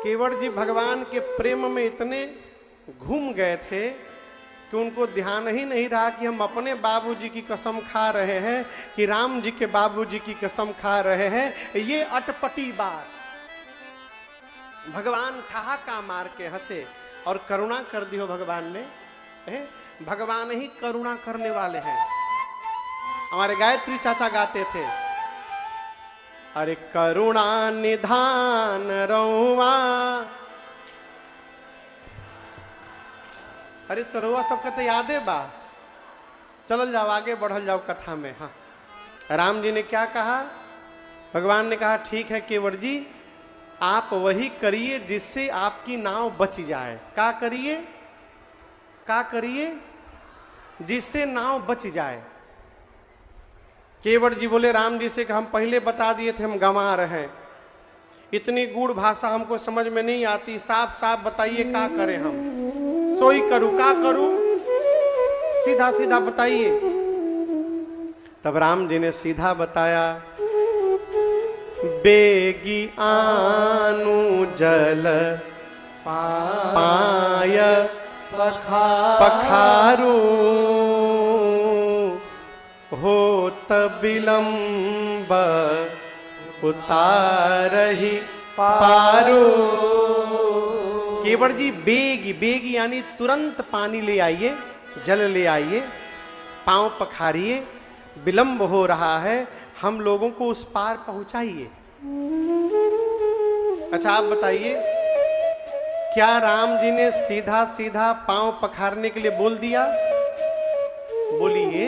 केवट जी भगवान के प्रेम में इतने घूम गए थे कि उनको ध्यान ही नहीं रहा कि हम अपने बाबूजी की कसम खा रहे हैं कि राम जी के बाबूजी की कसम खा रहे हैं। ये अटपटी बात। भगवान ठहाका मार के हंसे और करुणा कर दी हो भगवान ने। भगवान ही करुणा करने वाले हैं। हमारे गायत्री चाचा गाते थे, अरे करुणा निधान रउआ। अरे तो रउआ सबके तो यादे बा। चलल जाओ, आगे बढ़ल जाओ कथा में। हाँ, राम जी ने क्या कहा? भगवान ने कहा, ठीक है केवट जी, आप वही करिए जिससे आपकी नाव बच जाए। क्या करिए? क्या करिए? जिससे नाव बच जाए। केवट जी बोले राम जी से कि हम पहले बता दिए थे हम गंवार हैं, इतनी गूढ़ भाषा हमको समझ में नहीं आती, साफ साफ बताइए क्या करें हम? सोई करूं, क्या करूं? सीधा सीधा बताइए। तब राम जी ने सीधा बताया, बेगी आनु जल पाय पखारू हो विलंब उतारही पारू। केवट जी बेगी, बेगी यानी तुरंत पानी ले आइए, जल ले आइए, पांव पखारिए, विलंब हो रहा है, हम लोगों को उस पार पहुंचाइए। अच्छा आप बताइए, क्या राम जी ने सीधा सीधा पांव पखारने के लिए बोल दिया? बोलिए,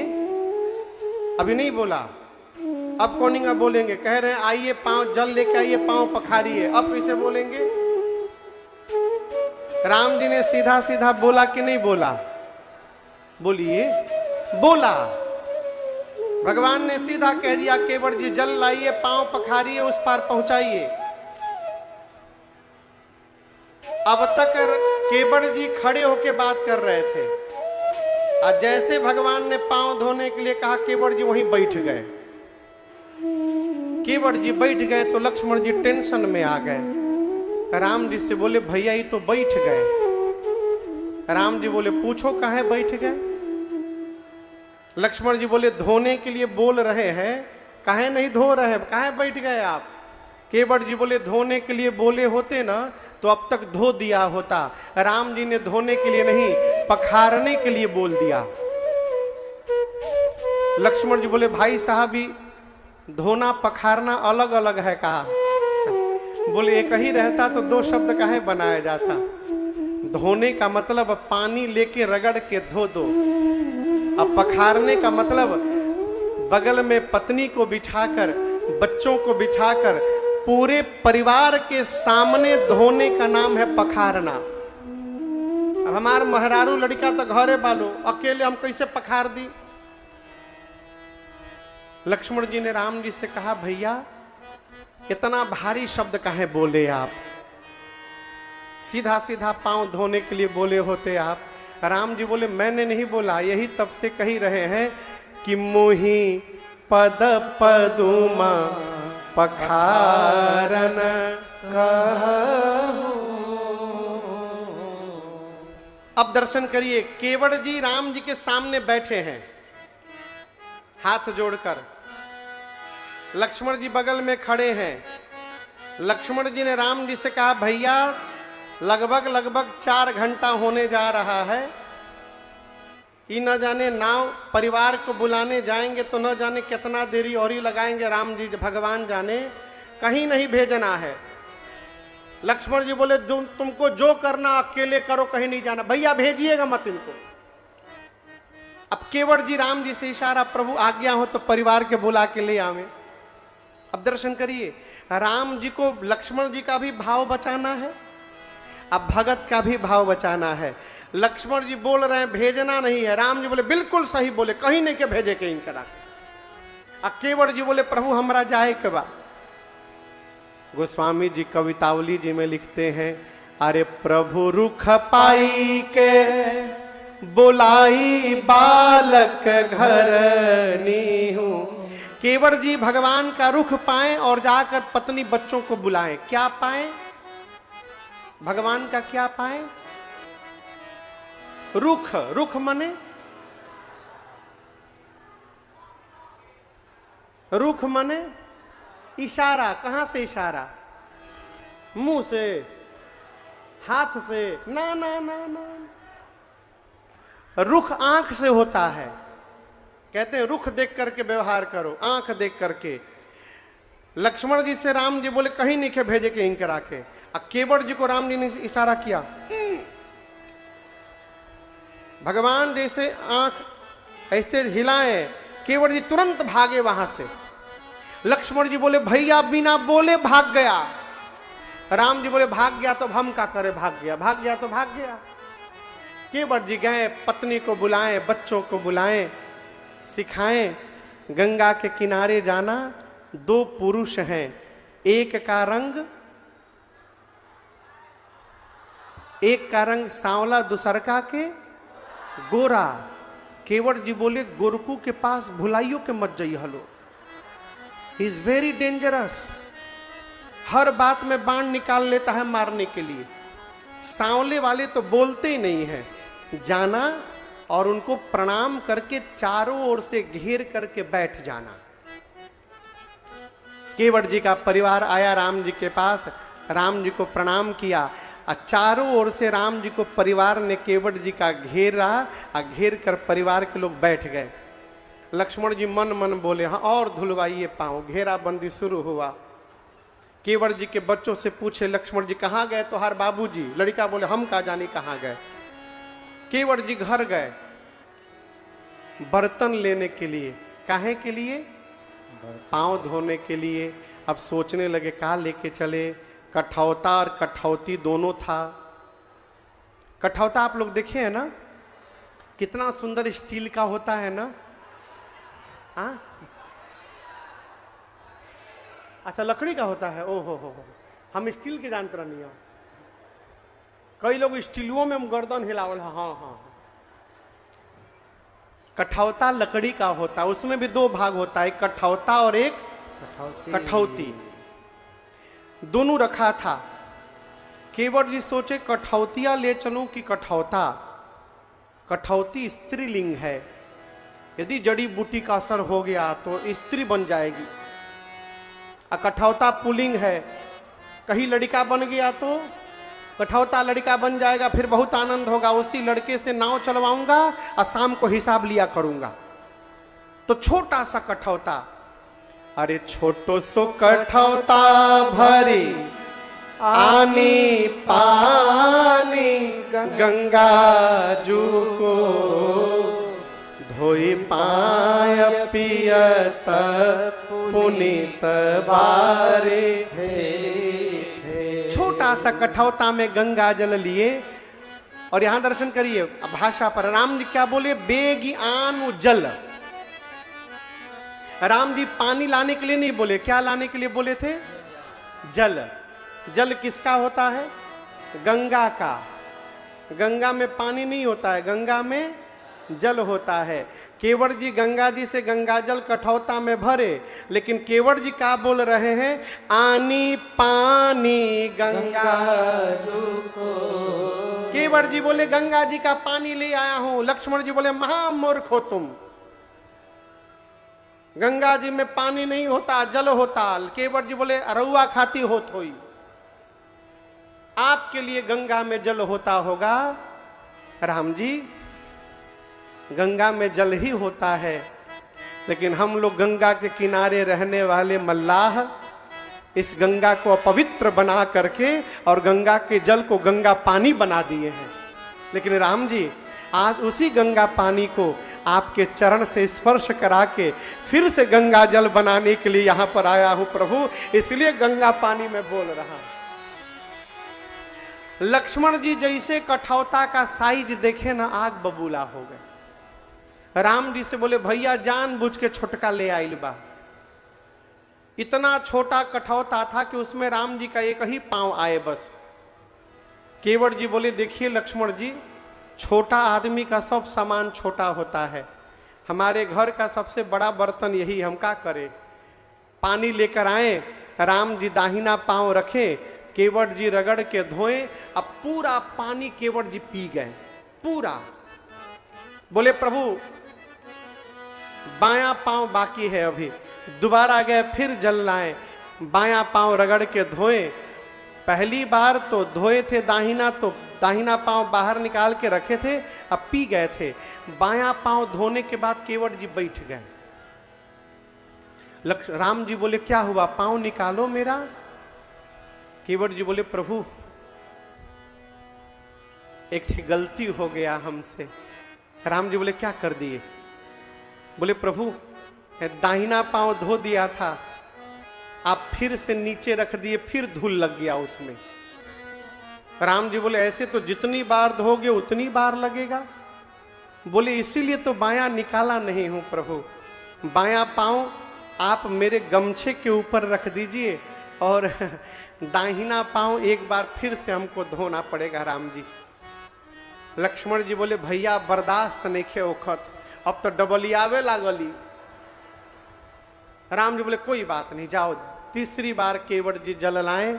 अभी नहीं बोला, अब कौनिंगा बोलेंगे। कह रहे हैं आइए पांव जल लेके आइए, पांव पखारिए, अब कैसे बोलेंगे? राम जी ने सीधा सीधा बोला कि नहीं बोला? बोलिए, बोला। भगवान ने सीधा कह दिया केवट जी जल लाइए, पांव पखारिए, उस पार पहुंचाइए। अब तक केवट जी खड़े होके बात कर रहे थे, और जैसे भगवान ने पांव धोने के लिए कहा केवट जी वहीं बैठ गए। केवट जी बैठ गए तो लक्ष्मण जी टेंशन में आ गए। राम जी से बोले भैया ये तो बैठ गए। राम जी बोले पूछो काहे बैठ गए? लक्ष्मण जी बोले धोने के लिए बोल रहे हैं, काहे नहीं धो रहे हैं, काहे बैठ गए आप? केवट जी बोले धोने के लिए बोले होते ना तो अब तक धो दिया होता। राम जी ने धोने के लिए नहीं, पखारने के लिए बोल दिया। लक्ष्मण जी बोले भाई साहब ही धोना पखारना अलग अलग है कहा? बोले एक ही रहता तो दो शब्द काहे बनाया जाता? धोने का मतलब पानी लेके रगड़ के धो दो, अब पखारने का मतलब बगल में पत्नी को बिठाकर, बच्चों को बिठाकर, पूरे परिवार के सामने धोने का नाम है पखारना। अब हमार महरारू लड़का तो घरे बालो, अकेले हम कैसे पखार दी? लक्ष्मण जी ने राम जी से कहा भैया इतना भारी शब्द काहे बोले आप? सीधा सीधा पांव धोने के लिए बोले होते आप। राम जी बोले मैंने नहीं बोला, यही तब से कही रहे हैं कि मोही पद पदुमा पखारन कहूं। अब दर्शन करिए, केवट जी राम जी के सामने बैठे हैं हाथ जोड़कर, लक्ष्मण जी बगल में खड़े हैं। लक्ष्मण जी ने राम जी से कहा भैया लगभग 4 घंटा होने जा रहा है, ये न जाने नाव परिवार को बुलाने जाएंगे तो न जाने कितना देरी और ही लगाएंगे, राम जी भगवान जाने, कहीं नहीं भेजना है। लक्ष्मण जी बोले तुमको जो करना अकेले करो, कहीं नहीं जाना, भैया भेजिएगा मत इनको। अब केवट जी राम जी से इशारा, प्रभु आज्ञा हो तो परिवार के बुला के ले आवे। अब दर्शन करिए, राम जी को लक्ष्मण जी का भी भाव बचाना है, अब भगत का भी भाव बचाना है। लक्ष्मण जी बोल रहे हैं भेजना नहीं है, राम जी बोले बिल्कुल सही बोले, कहीं नहीं के भेजे के इनकरा। अब केवट जी बोले प्रभु हमरा जाए के बा। गोस्वामी जी कवितावली जी में लिखते हैं, अरे प्रभु रुख पाई के बोलाई बालक घर नीहू। केवट जी भगवान का रुख पाए और जाकर पत्नी बच्चों को बुलाएं। क्या पाए? भगवान का क्या पाए? रुख। रुख मने रुख मने इशारा। कहां से इशारा? मुंह से, हाथ से? ना ना ना ना, रुख आंख से होता है। कहते हैं रुख देख करके व्यवहार करो, आंख देख करके। लक्ष्मण जी से राम जी बोले कहीं नहीं के भेजे के इनके राखे। केवट जी को राम जी ने इशारा किया, भगवान जैसे आंख ऐसे हिलाए, केवट जी तुरंत भागे वहां से। लक्ष्मण जी बोले भैया बिना बोले भाग गया। राम जी बोले भाग गया तो हम क्या करे, भाग गया, भाग गया तो भाग गया। केवट जी गए, पत्नी को बुलाएं, बच्चों को बुलाएं, सिखाएं गंगा के किनारे जाना। 2 पुरुष हैं, एक का रंग सांवला, दूसरका के गोरा। केवट जी बोले गोरकू के पास भुलाइयो के मत जाइए, hello, he is very dangerous, हर बात में बाण निकाल लेता है मारने के लिए। सांवले वाले तो बोलते ही नहीं है। जाना और उनको प्रणाम करके चारों ओर से घेर करके बैठ जाना। केवट जी का परिवार आया राम जी के पास, राम जी को प्रणाम किया, और चारों ओर से राम जी को परिवार ने केवट जी का घेरा, और घेर कर परिवार के लोग बैठ गए। लक्ष्मण जी मन मन बोले हाँ और धुलवाइए पांव। घेराबंदी शुरू हुआ। केवट जी के बच्चों से पूछे लक्ष्मण जी कहाँ गए तो हर बाबूजी? लड़का बोले हम का जानी कहाँ गए। केवट जी घर गए, बर्तन लेने के लिए। काहे के लिए? पांव धोने के लिए। अब सोचने लगे कहाँ लेके चले। कठौता और कठौती दोनों था। कठौता आप लोग देखे हैं ना, कितना सुंदर स्टील का होता है ना। हाँ, अच्छा लकड़ी का होता है। ओ हो, हम स्टील के जानते नहीं हो। कई लोग स्टीलुओं में गर्दन हिलावल। हाँ हाँ, कठौता लकड़ी का होता है, उसमें भी दो भाग होता है, एक कठौता और एक कठौती। दोनों रखा था। केवट जी सोचे कठौतिया ले चलूं कि कठौता। कठौती स्त्रीलिंग है, यदि जड़ी बूटी का असर हो गया तो स्त्री बन जाएगी। और कठौता पुल्लिंग है, कहीं लड़का बन गया तो कठौता लड़का बन जाएगा, फिर बहुत आनंद होगा। उसी लड़के से नाव चलवाऊंगा और शाम को हिसाब लिया करूंगा। तो छोटा सा कठौता, अरे छोटो सो कठौता भरी आनी पानी गंगा जू को धोई पाय पियत पुनीत बारे। छोटा सा कठौता में गंगा जल लिए। और यहां दर्शन करिए भाषा पर राम जी क्या बोले, बेगी आनु जल। राम जी पानी लाने के लिए नहीं बोले, क्या लाने के लिए बोले थे? जल। जल किसका होता है? गंगा का। गंगा में पानी नहीं होता है, गंगा में जल होता है। केवट जी गंगा जी से गंगा जल कठौता में भरे, लेकिन केवट जी क्या बोल रहे हैं? आनी पानी गंगा को। केवट जी बोले गंगा जी का पानी ले आया हूं। लक्ष्मण जी बोले महामूर्ख हो तुम, गंगा जी में पानी नहीं होता, जल होता। केवट जी बोले अरुआ खाती हो थोई, आपके लिए गंगा में जल होता होगा। राम जी गंगा में जल ही होता है, लेकिन हम लोग गंगा के किनारे रहने वाले मल्लाह इस गंगा को अपवित्र बना करके और गंगा के जल को गंगा पानी बना दिए हैं। लेकिन राम जी आज उसी गंगा पानी को आपके चरण से स्पर्श करा के फिर से गंगा जल बनाने के लिए यहां पर आया हूं प्रभु, इसलिए गंगा पानी में बोल रहा हूं। लक्ष्मण जी जैसे कठौता का साइज देखे ना, आग बबूला हो गए। राम जी से बोले भैया जानबूझ के छोटका ले आइल बा। इतना छोटा कठौता था कि उसमें राम जी का एक ही पांव आए बस। केवट जी बोले देखिए लक्ष्मण जी, छोटा आदमी का सब सामान छोटा होता है, हमारे घर का सबसे बड़ा बर्तन यही, हम क्या करें? पानी लेकर आए, राम जी दाहिना पांव रखे, केवट जी रगड़ के धोए। अब पूरा पानी केवट जी पी गए, पूरा। बोले प्रभु बायां पांव बाकी है अभी। दोबारा गए, फिर जल लाए, बायां पांव रगड़ के धोए। पहली बार तो धोए थे दाहिना, तो दाहिना पांव बाहर निकाल के रखे थे, अब पी गए थे। बायां पांव धोने के बाद केवट जी बैठ गए। राम जी बोले क्या हुआ, पांव निकालो मेरा। केवट जी बोले प्रभु एक गलती हो गया हमसे। राम जी बोले क्या कर दिए? बोले प्रभु दाहिना पांव धो दिया था, आप फिर से नीचे रख दिए, फिर धूल लग गया उसमें। राम जी बोले ऐसे तो जितनी बार धोगे उतनी बार लगेगा। बोले इसीलिए तो बायां निकाला नहीं हूं प्रभु, बायां पांव आप मेरे गमछे के ऊपर रख दीजिए और दाहिना पांव एक बार फिर से हमको धोना पड़ेगा। राम जी लक्ष्मण जी बोले भैया बर्दाश्त नहीं खे ओखत, अब तो डबलियावे लागली। राम जी बोले कोई बात नहीं, जाओ। तीसरी बार केवट जी जल लाए,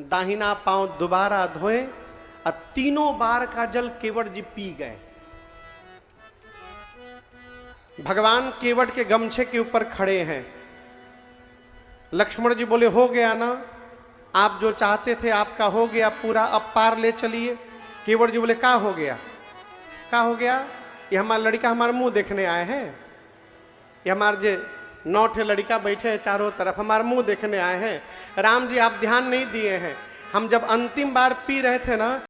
दाहिना पांव दोबारा धोए और तीनों बार का जल केवट जी पी गए। भगवान केवट के गमछे के ऊपर खड़े हैं। लक्ष्मण जी बोले हो गया ना, आप जो चाहते थे आपका हो गया पूरा, अब पार ले चलिए। केवट जी बोले क्या हो गया, क्या हो गया? ये हमारा लड़का हमारा मुंह देखने आए हैं, ये हमारे जे 9 ठे लड़का बैठे हैं चारों तरफ, हमारा मुंह देखने आए हैं। राम जी आप ध्यान नहीं दिए हैं, हम जब अंतिम बार पी रहे थे ना,